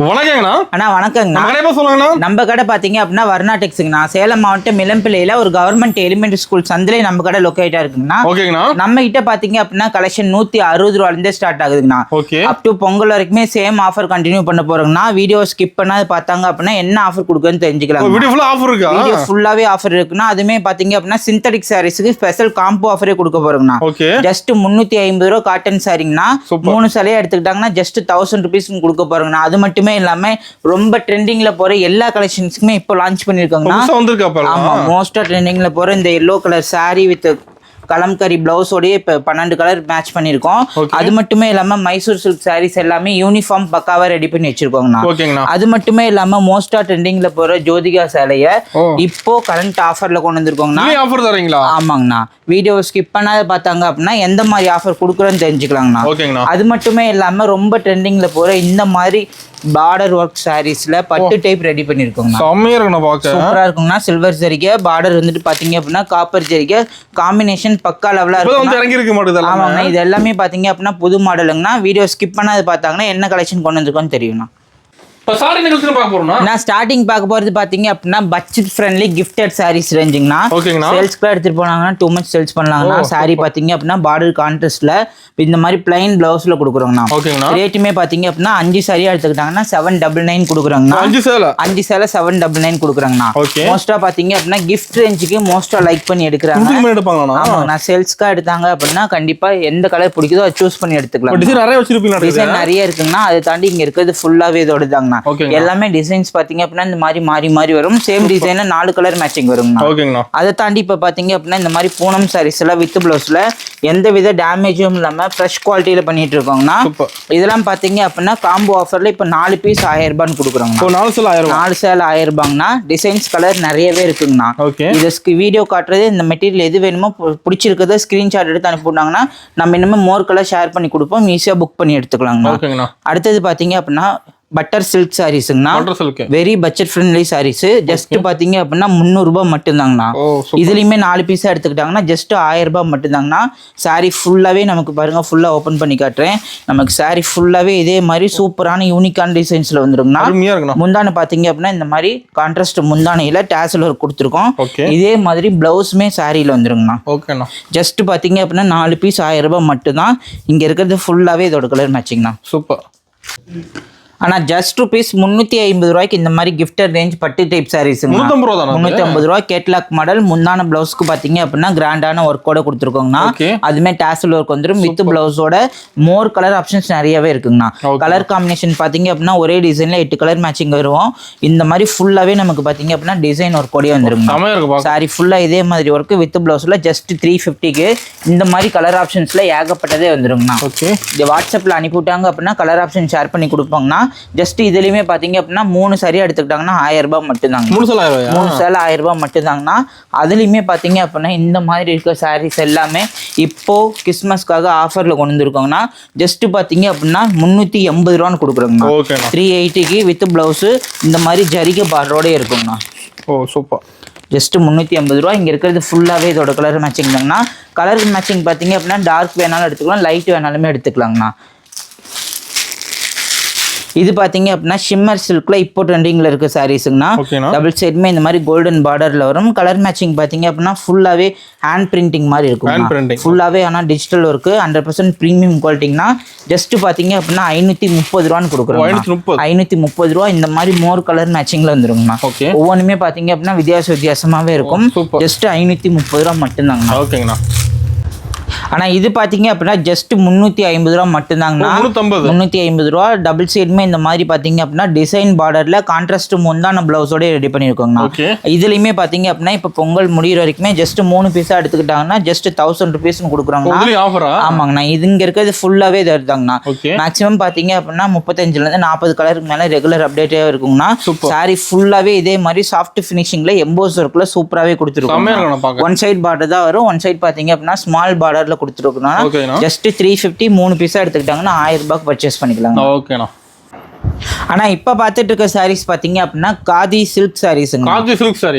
வணக்கங்கண்ணா. அண்ணா வணக்கங்கண்ணா. நம்ம கடை சொல்லுங்கண்ணா. நம்ம கடை பார்த்தீங்க அப்படின்னா வர்ணா டெக்ஸுங்கண்ணா. சேலம் மாவட்டம் மிளம்பிள்ளையில ஒரு கவர்மெண்ட் எலிமெண்டரி ஸ்கூல் சந்திலே நம்ம கடை லொக்கேட்டா இருக்குங்கண்ணா. ஓகேங்கண்ணா. நம்ம கிட்ட பாத்தீங்க அப்படின்னா கலெக்ஷன் 160 ரூபாயிலிருந்தே ஸ்டார்ட் ஆகுதுங்கண்ணா. ஓகே. அப் டு பொங்கல் வரைக்குமே சேம் ஆஃபர் கண்டினியூ பண்ண போறோங்கண்ணா. வீடியோ ஸ்கிப் பண்ணாது பார்த்தாங்க அப்படின்னா என்ன ஆஃபர் கொடுக்குன்னு தெரிஞ்சுக்கலாம். வீடியோ ஃபுல்லா ஆஃபர் இருக்கா? வீடியோ ஃபுல்லாவே ஆஃபர் இருக்குன்னா அதுமே பாத்தீங்க அப்படின்னா சிந்தட்டிக் சாரீஸ்க்கு ஸ்பெஷல் காம்போ ஆஃபரே கொடுக்க போறோங்கண்ணா. ஓகே. ஜஸ்ட் 350 ரூபா காட்டன் சாரிங்கண்ணா. 3 சேலையா எடுத்துக்கிட்டாங்கன்னா ஜஸ்ட் 1000 rupees கொடுக்க போறோங்கண்ணா. அது மட்டுமே இல்லாம ரொம்ப ட்ரெண்டிங்ல போற எல்லா கலெக்ஷன்ஸ்க்குமே இப்போ லான்ச் பண்ணிருக்காங்க. ஆமா, மோஸ்டா ட்ரெண்டிங்ல போற இந்த yellow colour sari with Kalamkari பிளவுஸோடய இப்போ 12 கலர் மேட்ச் பண்ணிருக்கோம். அது மட்டுமே இல்லாம மைசூர் சில்க் சாரீஸ் எல்லாமே யூனிஃபார்ம் பக்காவா ரெடி பண்ணி வச்சிருக்கோங்கண்ணா. அது மட்டுமே இல்லாம மோஸ்டா ட்ரெண்டிங்ல போற ஜோதிகா சேலைய இப்போ கரண்ட் ஆஃபர்ல கொண்டு வந்திருக்கோங்கண்ணா. ஆமாங்கண்ணா. வீடியோ ஸ்கிப் பண்ணாத பார்த்தாங்க அப்படின்னா எந்த மாதிரி ஆஃபர் கொடுக்குறோன்னு தெரிஞ்சுக்கலாங்கண்ணா. அது மட்டுமே இல்லாம ரொம்ப ட்ரெண்டிங்ல போற இந்த மாதிரி பார்டர் ஒர்க் சாரீஸ்ல பட்டு டைப் ரெடி பண்ணிருக்கோங்க. சூப்பரா இருக்குங்கண்ணா. சில்வர் ஜரிகை பார்டர் வந்துட்டு பாத்தீங்க அப்படின்னா காப்பர் ஜரிகை காம்பினேஷன் பக்கா லெவலா இருக்கு. ஆமாங்க. இது எல்லாமே பாத்தீங்க அப்படின்னா புது மாடலுங்கண்ணா. வீடியோ ஸ்கிப் பண்ணாது பார்த்தாங்கன்னா என்ன கலெக்ஷன் கொண்டு வந்திருக்கோன்னு தெரியும்ண்ணா. நான் ஸ்டார்டிங் பார்க்க போறது பாத்தீங்க அப்படின்னா பட்ஜெட் ஃப்ரெண்ட்லி கிஃப்டட் சாரீஸ் ரேஞ்சுங்கண்ணா. சேல்ஸ்க்கு எடுத்துட்டு போனாங்கன்னா 2 months சேல்ஸ் பண்ணலாங்கண்ணா. சாரி பாத்தீங்க அப்படின்னா பார்டர் கான்ட்ராஸ்ட்ல இந்த மாதிரி பிளைன் பிளவுஸ்ல கொடுக்குறோங்கண்ணா. ரேட்டுமே பாத்தீங்க அப்படின்னா 5 சாரியா எடுத்துக்கிட்டாங்கன்னா 799 கொடுக்குறாங்கண்ணா. 5 சேலை 799 கொடுக்குறாங்கண்ணா. மோஸ்டா பாத்தீங்க அப்படின்னா கிஃப்ட் ரேஞ்சுக்கு மோஸ்டா லைக் பண்ணி எடுக்கிறாங்க. ஆமாங்கண்ணா. சேல்ஸ்க்கா எடுத்தாங்க அப்படின்னா கண்டிப்பா எந்த கலர் பிடிக்குதோ அதை சூஸ் பண்ணி எடுத்துக்கலாம். டிசைன் நிறைய இருக்குங்கண்ணா. அதை தாண்டி இங்க இருக்கிறது ஃபுல்லாவே இதோட தாங்கண்ணா. எல்லாமே டிசைன்ஸ் பாத்தீங்க அப்படின்னா இந்த மாதிரி மாறி வரும். சேம் டிசைன்ல 4 கலர் மேட்சிங் வருங்கண்ணா. அதை தாண்டி இப்ப பாத்தீங்க அப்படின்னா இந்த மாதிரி பூனம் சாரீஸ் எல்லாம் வித் பிளவுஸ்ல எந்த வித டேமேஜும் இல்லாம ஃப்ரெஷ் குவாலிட்டியில பண்ணிட்டு இருக்கோங்கண்ணா. இதெல்லாம் பாத்தீங்க அப்படின்னா காம்போ ஆஃபர்ல இப்ப 4 பீஸ் 1000 ரூபான்னு கொடுக்குறோங்க. 4 சேல் 1000 ரூபாங்கண்ணா. டிசைன்ஸ் கலர் நிறையவே இருக்குங்கண்ணா. இது வீடியோ காட்டுறது இந்த மெட்டீரியல் எது வேணுமோ பிடிச்சிருக்கிறத ஸ்கிரீன்ஷாட் எடுத்து அனுப்பிவிட்டாங்கன்னா நம்ம இன்னும் மோர் கலர் ஷேர் பண்ணி கொடுப்போம். ஈஸியா புக் பண்ணி எடுத்துக்கலாங்கண்ணா. அடுத்தது பாத்தீங்க அப்படின்னா பட்டர் சில்க் சாரீஸ்ங்கண்ணா. Very budget friendly saris. Just பாத்தீங்க அப்படின்னா 300 ரூபாய் மட்டும்தாங்கண்ணா. இதுலயுமே 4 பீஸா எடுத்துக்கிட்டாங்கன்னா ஜஸ்ட் 1000 ரூபாய் மட்டும்தாங்கண்ணா. சாரி ஃபுல்லாவே நமக்கு பாருங்க, ஃபுல்லா ஓபன் பண்ணி காட்டுறேன். நமக்கு சாரி ஃபுல்லாவே இதே மாதிரி சூப்பரான யூனிக்கான டிசைன்ஸ்ல வந்துருங்கண்ணா. முந்தானை பாத்தீங்க அப்படின்னா இந்த மாதிரி கான்ட்ராஸ்ட் முந்தானையில டேசல் ஒர்க் கொடுத்துருக்கோம். இதே மாதிரி பிளவுஸுமே சாரியில வந்துருங்கண்ணா. ஜஸ்ட் பாத்தீங்க அப்படின்னா 4 பீஸ் 1000 ரூபாய் மட்டும்தான். இங்க இருக்கிறது ஃபுல்லாவே இதோட கலர் மேட்சிங்ண்ணா. சூப்பர். ஆனா ஜஸ்ட் rupees 350 ரூபாய்க்கு இந்த மாதிரி கிஃப்டட் ரேஞ்ச் பட்டு டைப் சாரீஸ் 350 ரூபாய் கேட்லாக் மாடல். முந்தான பிளவுஸ்க்கு பாத்தீங்க அப்படின்னா கிராண்டான ஒர்க்கோட கொடுத்துருக்கோங்கண்ணா. அதுமே டேசல் ஒர்க் வந்துடும் வித் பிளவுஸோட. மோர் கலர் ஆப்ஷன்ஸ் நிறையவே இருக்குங்கண்ணா. கலர் காம்பினேஷன் பாத்தீங்க அப்படின்னா ஒரே டிசைன்ல 8 கலர் மேட்சிங் வருவோம். இந்த மாதிரி ஃபுல்லாவே நமக்கு பாத்தீங்க அப்படின்னா டிசைன் ஒர்க்கோடய வந்துருங்க. சாரி ஃபுல்லா இதே மாதிரி ஒர்க் வித் பிளவுஸ்ல ஜஸ்ட் 350க்கு இந்த மாதிரி கலர் ஆப்ஷன்ஸ்ல ஏகப்பட்டதே வந்துருங்கண்ணா. இது வாட்ஸ்அப்ல அனுப்பிவிட்டாங்க அப்படின்னா கலர் ஆப்ஷன் ஷேர் பண்ணி கொடுப்பாங்கண்ணா. ஜஸ்ட் இதுலயுமே பாத்தீங்க அப்படின்னா 3 சரியா எடுத்துக்கிட்டாங்கன்னா 1000 ரூபாய் மட்டும்தாங்க. 3 சேலை 1000 ரூபாய் மட்டும்தாங்கண்ணா. அதுலயுமே பாத்தீங்க அப்படின்னா இந்த மாதிரி இருக்க சாரீஸ் எல்லாமே இப்போ கிறிஸ்மஸ்க்காக ஆஃபர்ல கொண்டு வந்திருக்காங்கன்னா ஜஸ்ட் பாத்தீங்க அப்படின்னா 380 ரூபான்னு கொடுக்குறோங்கண்ணா. 380க்கு வித் பிளவுஸ் இந்த மாதிரி ஜரிகை பார்டரோட இருக்குங்கண்ணா. சூப்பர். ஜஸ்ட் 380 ரூபா. இங்க இருக்கிறது ஃபுல்லாவே இதோட கலர் மேட்சிங் தாங்கண்ணா. கலர் மேட்சிங் பாத்தீங்க அப்படின்னா டார்க் வேணாலும் எடுத்துக்கலாம், லைட் வேணாலுமே எடுத்துக்கலாங்கண்ணா. இது பாத்தீங்க அப்படின்னா ஷிம்மர் சில்க்ல இப்போ ட்ரெண்டிங்ல இருக்க சாரீஸ்ங்கண்ணா. டபுள் சைடுமே இந்த மாதிரி கோல்டன் பார்டர்ல வரும். கலர் மேட்சிங் பாத்தீங்க அப்படின்னா ஃபுல்லாவே ஹேண்ட் பிரிண்டிங் மாதிரி இருக்கும். ஃபுல்லாவே ஆனா டிஜிட்டல் ஒர்க் 100% பிரீமியம் குவாலிட்டிங்கண்ணா. ஜஸ்ட் பாத்தீங்க அப்படின்னா 530 ரூபான்னு கொடுக்குறோம். 530 ரூபா. இந்த மாதிரி மோர் கலர் மேட்சிங்ல வந்துருங்கண்ணா. ஒவ்வொன்றுமே பாத்தீங்க அப்படின்னா வித்தியாசமாவே இருக்கும். ஜஸ்ட் 530 ரூபா மட்டும்தாங்கண்ணா. ஆனா இது பாத்தீங்க அப்படின்னா ஜஸ்ட் 350 ரூபா மட்டும்தாங்கண்ணா. 350 ரூபா. டபுள் சைடுமே இந்த மாதிரி பாத்தீங்க அப்படின்னா டிசைன் பார்டர்ல கான்ட்ராஸ்ட் முந்தான பிளவுஸோட ரெடி பண்ணிருக்கோங்கண்ணா. இதுலயுமே பாத்தீங்க அப்படின்னா இப்ப பொங்கல் முடிகிற வரைக்குமே ஜஸ்ட் 3 பீஸா எடுத்துக்கிட்டாங்கன்னா ஜஸ்ட் 1000 rupeesன்னு கொடுக்குறாங்கண்ணா. ஆமாங்கண்ணா. இது இங்க இருக்கிறது ஃபுல்லாவே இது எடுத்தாங்கண்ணா. மேக்ஸிமம் பாத்தீங்க அப்படின்னா 35ல இருந்து 40 கலருக்கு மேல ரெகுலர் அப்டேட்டே இருக்குங்கண்ணா. சாரி ஃபுல்லாவே இதே மாதிரி சாஃப்ட் பினிஷிங்ல எம்போஸ் ஒர்க்ல சூப்பராவே கொடுத்துருக்கோம். ஒன் சைட் பார்டர் தான் வரும். ஒன் சைட் பாத்தீங்க அப்படின்னா ஸ்மால் பார்டர்ல கொடுத்துருக்கோம். ஜஸ்ட் 350 3 பீஸா எடுத்துக்கிட்டாங்கன்னா 1000 ரூபாய்க்கு பர்ச்சேஸ் பண்ணிக்கலாம். ஆனா இப்ப பாத்துட்டு இருக்க சாரீஸ் பாத்தீங்க அப்படின்னா காதி சில்க் சாரீஸ்ங்க.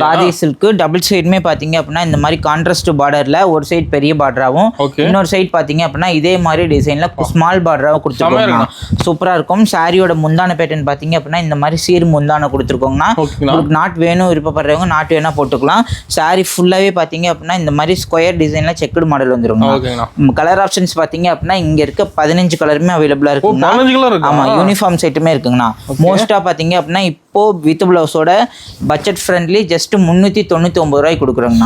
காதி சில்க் டபுள் சைடுமே பாத்தீங்க அப்படின்னா இந்த மாதிரி கான்ட்ராஸ்ட் பார்டர்ல ஒரு சைடு பெரிய பார்டராவும் இன்னொரு சைடு பாத்தீங்க அப்படின்னா இதே மாதிரி டிசைன்ல ஸ்மால் பார்டராவும் கொடுத்துருக்காங்க. சூப்பரா இருக்கும். சாரியோட முந்தான பேட்டர்ன் பாத்தீங்க அப்படின்னா இந்த மாதிரி சீர் முந்தான கொடுத்துருக்கோங்கன்னா உங்களுக்கு நாட் வேணும் விருப்பப்படுறவங்க நாட் வேணா போட்டுக்கலாம். சாரி ஃபுல்லாவே பாத்தீங்க அப்படின்னா இந்த மாதிரி ஸ்கொயர் டிசைன்ல செக்குடு மாடல் வந்துருங்க. கலர் ஆப்ஷன்ஸ் பாத்தீங்க அப்படின்னா இங்க இருக்க 15 கலருமே அவைலபிளா இருக்குங்க. ஆமா, யூனிஃபார்ம் செட்டுமே இருக்குங்கண்ணா. மோஸ்டா பாத்தீங்க அப்படின்னா இப்போ வித் பிளவுஸோட பட்ஜெட் ஃப்ரெண்ட்லி ஜஸ்ட் 399 ரூபாய்க்கு கொடுக்குறோங்க.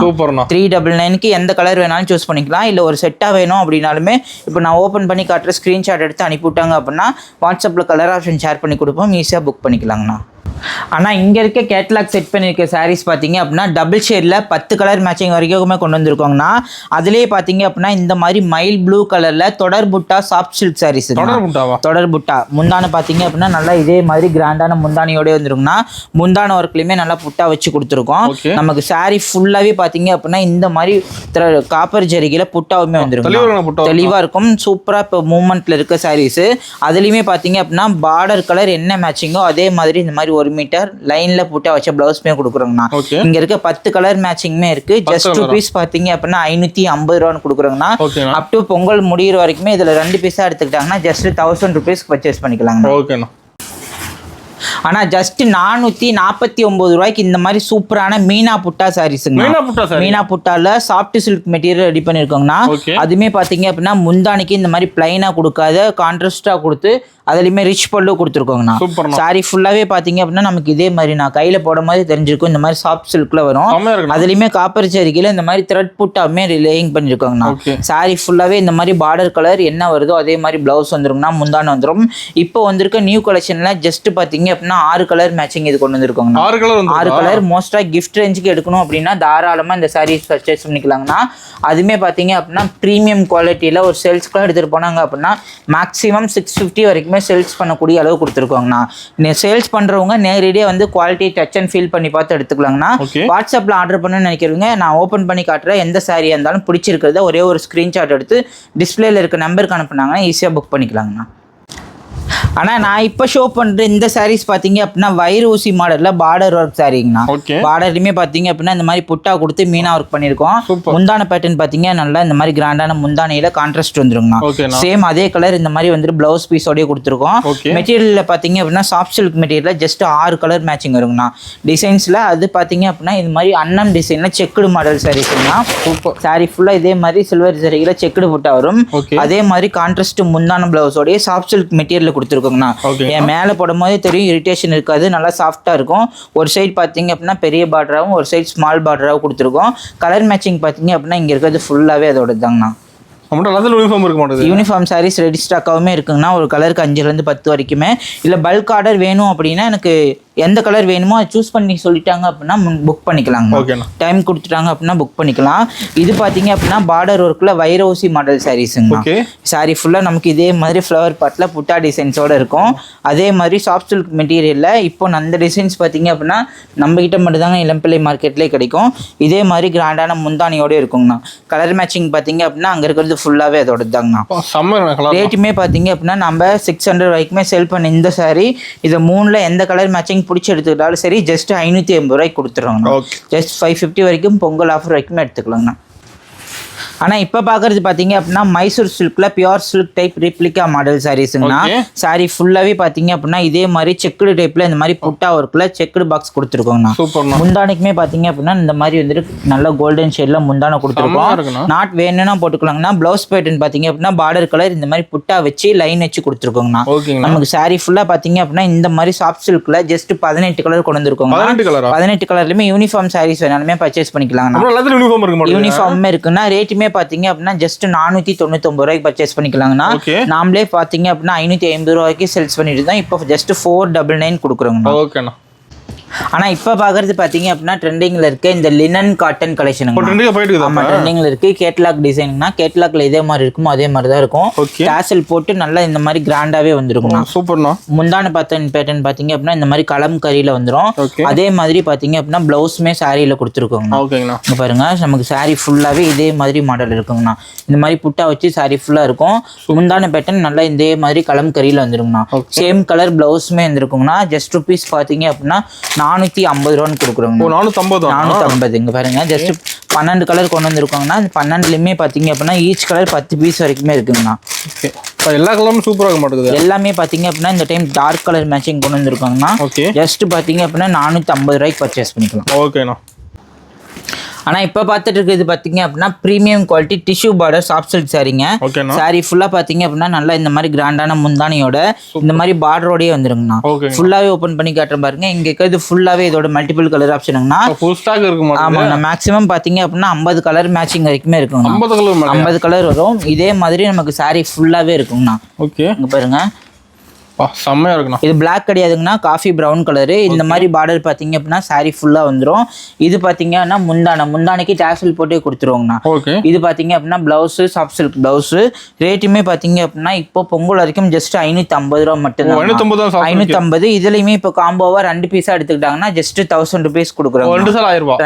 399க்கு எந்த கலர் வேணாலும் சூஸ் பண்ணிக்கலாம். இல்லை ஒரு செட்டாக வேணும் அப்படின்னாலுமே இப்போ நான் ஓப்பன் பண்ணி காட்டுற ஸ்க்ரீன்ஷாட் எடுத்து அனுப்பிவிட்டாங்க அப்படின்னா வாட்ஸ்அப்பில் கலர் ஆப்ஷன் ஷேர் பண்ணி கொடுப்போம். ஈஸியாக புக் பண்ணிக்கலாங்கண்ணா. ஆனால் இங்கே இருக்க கேட்லாக் செட் பண்ணியிருக்க சாரீஸ் பார்த்தீங்க அப்படின்னா டபுள் ஷேடில் 10 கலர் மேட்சிங் வரைக்குமே கொண்டு வந்திருக்கோங்கண்ணா. அதுலேயே பார்த்தீங்க அப்படின்னா இந்த மாதிரி மைல் ப்ளூ கலரில் தொடர் புட்டா சாஃப்ட் சில்க் சாரீஸ். தொடர் புட்டா முந்தான பார்த்தீங்க அப்படின்னா நல்லா இதே மாதிரி கிராண்டான முந்தானியோடய வந்துருக்குண்ணா. முந்தான ஒர்க்லையுமே நல்லா புட்டா வச்சு கொடுத்துருக்கோம். நமக்கு சாரீ ஃபுல்லாகவே பார்த்தீங்க அப்படின்னா இந்த மாதிரி காப்பர் ஜரிகையில் புட்டாவுமே வந்துருக்கும். தெளிவாக இருக்கும். சூப்பராக இப்போ மூவ்மெண்ட்டில் இருக்க சாரீஸு. அதுலேயுமே பார்த்தீங்க அப்படின்னா பார்டர் கலர் என்ன மேட்சிங்கோ அதே மாதிரி இந்த மாதிரி 1 மீட்டர் லைன்ல போட்டு வச்ச பிளவுஸ்மே கொடுக்குறோங்கண்ணா. இங்க இருக்க 10 கலர் மேட்சிங்மே இருக்கு. ஜஸ்ட் பீஸ் பாத்தீங்க அப்படின்னா 550 ரூபான்னு கொடுக்குறோங்கண்ணா. அப் டு பொங்கல் முடிகிற வரைக்குமே இதுல 2 பீஸா எடுத்துக்கிட்டாங்கன்னா ஜஸ்ட் 1000 ருபீஸ் பர்ச்சேஸ் பண்ணிக்கலாங்க. ஆனா ஜஸ்ட் 449 ரூபாய்க்கு இந்த மாதிரி சூப்பரான மீனா புட்டா சாரீஸுங்க. மீனா புட்டால சாஃப்ட் சில்க் மெட்டீரியல் ரெடி பண்ணிருக்கோங்கண்ணா. அதுமே பாத்தீங்க அப்படின்னா முந்தானிக்கு இந்த மாதிரி பிளைனா கொடுக்காத கான்ட்ராஸ்டா கொடுத்து அதுலயுமே ரிச் பல்லு கொடுத்துருக்கோங்கண்ணா. சாரி ஃபுல்லாவே பாத்தீங்க அப்படின்னா நமக்கு இதே மாதிரி நான் கையில போட மாதிரி தெரிஞ்சிருக்கும். இந்த மாதிரி சாஃப்ட் சில்க்ல வரும். அதுலயுமே காப்பர் சரிக்கையில இந்த மாதிரி த்ரெட் புட்டாமே லேயிங் பண்ணிருக்கோங்கண்ணா. சாரி ஃபுல்லாவே இந்த மாதிரி பார்டர் கலர் என்ன வருதோ அதே மாதிரி பிளவுஸ் வந்துருங்கண்ணா. முந்தான வந்துடும். இப்போ வந்திருக்க நியூ கலெக்ஷன்ல ஜஸ்ட் பாத்தீங்க அப்படின்னா 6 கலர் மேட்சிங் இது கொண்டு வந்திருக்கோங்கண்ணா. 6 கலர் மோஸ்டா கிஃப்ட் ரேஞ்சுக்கு எடுக்கணும் அப்படின்னா தாராளமா இந்த சாரீஸ் பர்ச்சேஸ் பண்ணிக்கலாங்கண்ணா. அதுமே பாத்தீங்க அப்படின்னா பிரீமியம் குவாலிட்டியில ஒரு சேல்ஸ்க்குலாம் எடுத்துட்டு போனாங்க அப்படின்னா மேக்ஸிமம் 650 வரைக்கும் சேல்ஸ் பண்ணக்கூடிய அளவு கொடுத்துருக்கோங்கண்ணா. சேல்ஸ் பண்றவங்க நேரடியாக வந்து குவாலிட்டி டச் அண்ட் ஃபீல் பண்ணி பார்த்து எடுத்துக்கலாங்கண்ணா. வாட்ஸ்அப்ல ஆர்டர் பண்ணணும்னு நினைக்கிறவங்க நான் ஓப்பன் பண்ணி காட்டுறேன். எந்த சாரியா இருந்தாலும் பிடிச்சிருக்கிறத ஒரே ஒரு ஸ்கிரீன்ஷாட் எடுத்து டிஸ்பிளேல இருக்க நம்பருக்கு அனுப்புனாங்கன்னா ஈஸியா புக் பண்ணிக்கலாங்கண்ணா. ஆனால் நான் இப்போ ஷோ பண்ணுற இந்த சாரீஸ் பார்த்தீங்க அப்படின்னா வயிறு ஊசி மாடலில் பார்டர் ஒர்க் சாரீங்கண்ணா. பார்டர்லையுமே பார்த்தீங்க அப்படின்னா இந்த மாதிரி புட்டா கொடுத்து மீனா ஒர்க் பண்ணியிருக்கோம். முந்தான பேட்டர்ன் பார்த்தீங்க நல்லா இந்த மாதிரி கிராண்டான முந்தானையில் கான்ட்ராஸ்ட் வந்துருங்கண்ணா. சேம் அதே கலர் இந்த மாதிரி வந்துட்டு பிளவுஸ் பீஸோடய கொடுத்துருக்கோம். மெட்டீரியலில் பார்த்தீங்க அப்படின்னா சாஃப்ட் சில்க் மெட்டீரியலில் ஜஸ்ட் 6 கலர் மேட்சிங் வருங்கண்ணா. டிசைன்ஸில் அது பார்த்தீங்க அப்படின்னா இது மாதிரி அன்னம் டிசைனில் செக்குடு மாடல் சாரீஸ்ங்கண்ணா. சாரீ ஃபுல்லாக இதே மாதிரி சில்வர் சரியில் செக்குடு புட்டா வரும். அதே மாதிரி கான்ட்ராஸ்ட் முந்தான பிளவுஸோடய சாஃப்ட் சில்க் மெட்டீரியல் கொடுத்துருக்கோம். என் மேல போடும் போதே தெரியும் இரிட்டேஷன் இருக்காது. நல்லா சாஃப்டா இருக்கும். ஒரு சைடு பாத்தீங்க அப்படின்னா பெரிய பார்டராகவும் ஒரு சைடு ஸ்மால் பார்டராகவும் கொடுத்துருக்கோம். கலர் மேட்சிங் பாத்தீங்க அப்படின்னா இங்க இருக்கிறது ஃபுல்லாவே அதோட தாங்கண்ணா. யூனிஃபார்ம் சாரீஸ் ரெடி ஸ்டாக்காவுமே இருக்குங்கண்ணா. ஒரு கலருக்கு 5லேருந்து 10 வரைக்குமே. இல்லை பல்க் ஆர்டர் வேணும் அப்படின்னா எனக்கு எந்த கலர் வேணுமோ அதை சூஸ் பண்ணி சொல்லிட்டாங்க அப்படின்னா புக் பண்ணிக்கலாங்க. டைம் கொடுத்துட்டாங்க அப்படின்னா புக் பண்ணிக்கலாம். இது பார்த்தீங்க அப்படின்னா பார்டர் ஒர்க்கில் வைரோசி மாடல் சாரீஸுங்க. சாரீ ஃபுல்லாக நமக்கு இதே மாதிரி ஃப்ளவர் பாட்டில் புட்டா டிசைன்ஸோட இருக்கும். அதே மாதிரி சாஃப்ட் சில்க் மெட்டீரியலில் இப்போ அந்த டிசைன்ஸ் பார்த்தீங்க அப்படின்னா நம்மகிட்ட மட்டும் தாங்க இளம்பிள்ளை மார்க்கெட்லேயே கிடைக்கும். இதே மாதிரி கிராண்டான முந்தானியோடு இருக்குங்கண்ணா. கலர் மேட்சிங் பார்த்தீங்க அப்படின்னா அங்கே இருக்கிறது ஃபுல்லாகவே அதோட தாங்கண்ணா. ரேட்டுமே பார்த்தீங்க அப்படின்னா நம்ம 600 வரைக்குமே செல் பண்ண இந்த சாரீ இதை 3ல் எந்த கலர் மேட்சிங் பிடிச்சி எடுத்துக்கிட்டாலும் சரி ஜஸ்ட் 580 ரூபாய்க்கு கொடுத்துருவாங்க. ஜஸ்ட் 550 வரைக்கும் பொங்கல் ஆஃபர் வரைக்கும் எடுத்துக்கலாங்கண்ணா. ஆனால் இப்போ பார்க்குறது பார்த்தீங்க அப்படின்னா மைசூர் சில்கில் pure silk type replica model சாரீஸுங்கண்ணா. சாரீ ஃபுல்லாகவே பார்த்தீங்க அப்படின்னா இதே மாதிரி செக்குடு டைப்பில் இந்த மாதிரி புட்டா ஒர்க்கில் செக்குடு பாக்ஸ் கொடுத்துருக்கோங்கண்ணா. முந்தானிக்குமே பார்த்தீங்க அப்படின்னா இந்த மாதிரி வந்துட்டு நல்ல கோல்டன் ஷேடில் முந்தானை கொடுத்துருக்கோம். நாட் வேணும்னா போட்டுக்கலாங்கண்ணா. ப்ளவுஸ் பேட்டர்ன் பார்த்தீங்க அப்படின்னா பார்டர் கலர் இந்த மாதிரி புட்டா வச்சு லைன் வச்சு கொடுத்துருக்கோங்கண்ணா. நமக்கு சாரீ ஃபுல்லாக பார்த்தீங்க அப்படின்னா இந்த மாதிரி சாஃப்ட் சில்கில் ஜஸ்ட் 18 கலர் கொண்டு வந்துருக்கோங்க. 18 கலர்லையுமே யூனிஃபார்ம் சாரீஸ் வேணாலுமே பர்ச்சேஸ் பண்ணிக்கலாங்கண்ணா. யூனிஃபார்மே இருக்குன்னா ரேட்டுமே பாத்தீங்க அப்படின்னா ஜஸ்ட் 499 ரூபாய்க்கு பர்ச்சேஸ் பண்ணிக்கலாங்கண்ணா. நாமளே பாத்தீங்க அப்படின்னா 550 ரூபாய்க்கு சேல்ஸ் பண்ணிட்டு தான் இப்போ ஜஸ்ட் 499 கொடுக்குறோங்கண்ணா. ஆனா இப்ப பாக்குறது பாத்தீங்க அப்படின்னா ட்ரெண்டிங்ல இருக்க இந்த லினன் காட்டன் கலெக்ஷன். ஆமா ட்ரெண்டிங்ல இருக்கு. கேட்லாக் டிசைன்னா கேட்லாக்ல இதே மாதிரி இருக்குமோ அதே மாதிரி தான் இருக்கும். டாசல் போட்டு நல்லா இந்த மாதிரி கிராண்டாவே வந்துருக்கும். சூப்பர்ண்ணா. முந்தான பேட்டர்ன் பாத்தீங்க அப்படின்னா இந்த மாதிரி கலம்கரியில வந்துரும். அதே மாதிரி பாத்தீங்க அப்படின்னா பிளவுஸ்மே சாரியில கொடுத்துருக்கோங்கண்ணா. இங்க பாருங்க நமக்கு சாரி ஃபுல்லாவே இதே மாதிரி மாடல் இருக்குங்கண்ணா. இந்த மாதிரி புட்டா வச்சு சாரி ஃபுல்லா இருக்கும். முந்தான பேட்டர்ன் நல்லா இதே மாதிரி கலம்கரியில வந்துருங்கண்ணா. சேம் கலர் பிளவுஸ்மே வந்துருக்குங்கண்ணா. ஜஸ்ட் ருபீஸ் பாத்தீங்க அப்படின்னா 450 ரூபான்னு கொடுக்குறோங்க. 450 இங்க பாருங்க. ஜஸ்ட் 12 கலர் கொண்டு வந்திருக்காங்கன்னா 12லயுமே பாத்தீங்க அப்படின்னா ஈச் கலர் 10 பீஸ் வரைக்குமே இருக்குங்கண்ணா. எல்லா கலரும் சூப்பரா இருக்க மாட்டேங்குது. எல்லாமே பாத்தீங்க அப்படின்னா இந்த டைம் டார்க் கலர் மேட்சிங் கொண்டு வந்திருக்காங்கன்னா ஜஸ்ட் பாத்தீங்க அப்படின்னா 450 ரூபாய்க்கு பர்ச்சேஸ் பண்ணிக்கலாம். ஓகேண்ணா. ஆனா இப்ப பாத்துட்டு இருக்குது பாத்தீங்க அப்படின்னா premium quality tissue border soft silk சாரீங்க. சாரி ஃபுல்லா பாத்தீங்க அப்படின்னா நல்லா இந்த மாதிரி கிராண்டான முந்தானியோட இந்த மாதிரி பார்டரோடயே வந்துருங்கண்ணா. ஃபுல்லாவே ஓபன் பண்ணி காட்டுறேன் பாருங்க. இங்க இருக்கிறது ஃபுல்லாவே இதோட மல்டிபிள் கலர் ஆப்ஷனுங்கண்ணா. ஆமா மேக்ஸிமம் பாத்தீங்க அப்படின்னா 50 கலர் மேட்சிங் வரைக்குமே இருக்குங்க. 50 கலர் வரும். இதே மாதிரி நமக்கு சாரி ஃபுல்லாவே இருக்குங்கண்ணா. இங்க பாருங்க செம்மையா இருக்குண்ணா. இது பிளாக் கிடையாதுங்கண்ணா. Coffee brown colour. இந்த மாதிரி பார்டர் பாத்தீங்க அப்படின்னா சாரி ஃபுல்லா வந்துரும். இது பாத்தீங்கன்னா முந்தானைக்கு டாசல் போட்டே கொடுத்துருவோங்கண்ணா. இது பாத்தீங்க அப்படின்னா பிளவுஸ் சாஃப்ட் சில்க் பிளவுஸ். ரேட்டுமே பாத்தீங்க அப்படின்னா இப்போ பொங்கல் வரைக்கும் ஜஸ்ட் 550 ரூபா மட்டும். 550. இதுலயுமே இப்போ காம்போவா 2 பீஸா எடுத்துக்கிட்டாங்கன்னா ஜஸ்ட் 1000 ருபீஸ் கொடுக்குறோம்.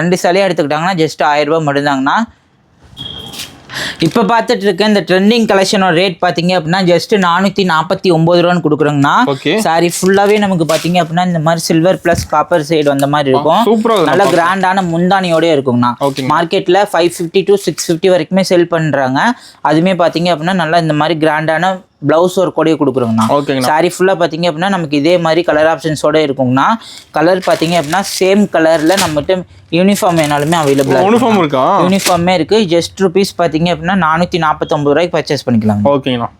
2 சாலையா எடுத்துக்கிட்டாங்கன்னா ஜஸ்ட் 1000 ரூபாய் மட்டும்தாங்கண்ணா. இப்ப பாத்துட்டு இருக்க இந்த ட்ரெண்டிங் கலெக்ஷனோட ரேட் பாத்தீங்க அப்படின்னா ஜஸ்ட் 449 ரூபான்னு கொடுக்குறோங்கண்ணா. சாரி ஃபுல்லாவே நமக்கு பாத்தீங்க அப்படின்னா இந்த மாதிரி சில்வர் பிளஸ் காப்பர் சைடு வந்த மாதிரி இருக்கும். நல்ல கிராண்டான முந்தானியோட இருக்குங்கண்ணா. மார்க்கெட்ல 550 to 650 வரைக்குமே செல் பண்றாங்க. அதுமே பாத்தீங்க அப்படின்னா நல்லா இந்த மாதிரி கிராண்டான பிளவுஸ் ஒரு கொடையை கொடுக்குறோங்கண்ணா. சாரி ஃபுல்லா பாத்தீங்க அப்படின்னா நமக்கு இதே மாதிரி கலர் ஆப்ஷன்ஸோட இருக்குங்கண்ணா. கலர் பாத்தீங்க அப்படின்னா சேம் கலர்ல நம்மகிட்ட யூனிஃபார்ம் வேணாலுமே அவைலபிளா யூனிஃபார்மே இருக்கு. ஜஸ்ட் ருபீஸ் பாத்தீங்க அப்படின்னா 449 ரூபாய்க்கு பர்ச்சேஸ் பண்ணிக்கலாம். ஓகேங்கண்ணா.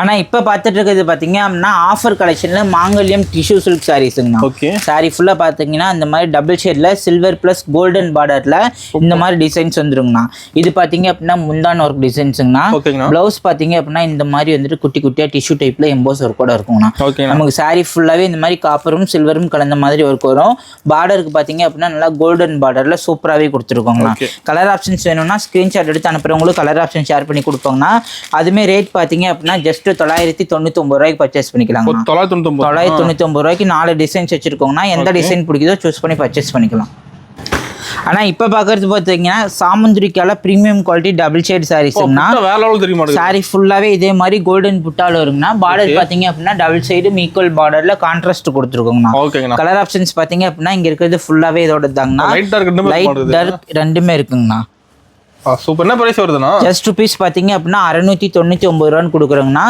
ஆனா இப்ப பாத்துட்டு இருக்கிறது பாத்தீங்க அப்படின்னா ஆஃபர் கலெக்ஷன்ல மாங்கல்யம் டிஷ்யூ சில்க் சாரீஸ்ங்கண்ணா. சாரி ஃபுல்லா பாத்தீங்கன்னா இந்த மாதிரி டபுள் ஷேட்ல சில்வர் பிளஸ் கோல்டன் பார்டர்ல இந்த மாதிரி டிசைன்ஸ் வந்துருங்கண்ணா. இது பாத்தீங்க அப்படின்னா முந்தான ஒர்க் டிசைன்ஸ்ங்கண்ணா. பிளவுஸ் பாத்தீங்க அப்படின்னா இந்த மாதிரி வந்துட்டு குட்டி குட்டியா டிஷ்யூ டைப்ல எம்போஸ் ஒர்க் கூட இருக்குங்கண்ணா. நமக்கு சாரி ஃபுல்லாவே இந்த மாதிரி காப்பரும் சில்வரும் கலந்த மாதிரி ஒர்க் வரும். பார்டருக்கு பாத்தீங்க அப்படின்னா நல்லா கோல்டன் பார்டர்ல சூப்பராகவே கொடுத்துருக்கோங்கண்ணா. கலர் ஆப்ஷன்ஸ் வேணும்னா ஸ்கிரீன்ஷாட் எடுத்து அனுப்புறவங்களுக்கு கலர் ஆப்ஷன் ஷேர் பண்ணி கொடுப்பாங்கண்ணா. அதுமே ரேட் பாத்தீங்க அப்படின்னா ஜஸ்ட் 999 ரூபாய்க்கு பர்ச்சேஸ் பண்ணிக்கலாம். 999 ரூபாய்க்கு 4 டிசைன்ஸ் வச்சிருக்கோங்கன்னா எந்த டிசைன் பிடிக்குதோ சூஸ் பண்ணி பர்ச்சேஸ் பண்ணிக்கலாம். ஆனா இப்ப பாக்குறது பாத்தீங்கன்னா சாமுந்திரிக்கால பிரீமியம் குவாலிட்டி டபுள் ஷேட் சாரீஸ்னா சாரி ஃபுல்லாவே இதே மாதிரி கோல்டன் புட்டால வருங்கண்ணா. பார்டர் பாத்தீங்க அப்படின்னா டபுள் சைடு ஈக்குவல் பார்டர்ல கான்ட்ராஸ்ட் கொடுத்துருக்கோங்கண்ணா. கலர் ஆப்ஷன்ஸ் பாத்தீங்க அப்படின்னா இங்க இருக்கிறது ஃபுல்லாவே இதோட தாங்கண்ணா. லைட் டார்க் ரெண்டுமே இருக்குங்கண்ணா. சூப்பர்னா பிரைஸ் வருதுனா ஜஸ்ட் ருபீஸ் பாத்தீங்க அப்படின்னா 699 ரூபான்னு கொடுக்குறோங்கண்ணா.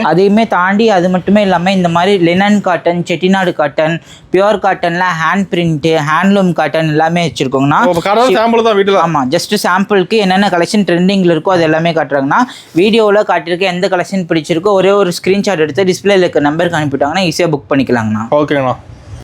அதையுமே தாண்டி அது மட்டுமே இல்லாம இந்த மாதிரி linen cotton, Chettinad cotton, pure காட்டன்ல ஹேண்ட் பிரிண்ட், ஹேண்ட்லூம் காட்டன் எல்லாமே வச்சிருக்கோங்கண்ணா. ஆமா ஜஸ்ட் சாம்பிளுக்கு என்னென்ன கலெக்ஷன் ட்ரெண்டிங்ல இருக்கோ அது எல்லாமே காட்டுறாங்கண்ணா. வீடியோவில் காட்டியிருக்க எந்த கலெக்ஷன் பிடிச்சிருக்கோ ஒரே ஒரு ஸ்கிரீன்ஷாட் எடுத்து டிஸ்பிளேல இருக்க நம்பருக்கு அனுப்பிட்டாங்கன்னா ஈஸியாக புக் பண்ணிக்கலாங்கண்ணா. ஓகேண்ணா.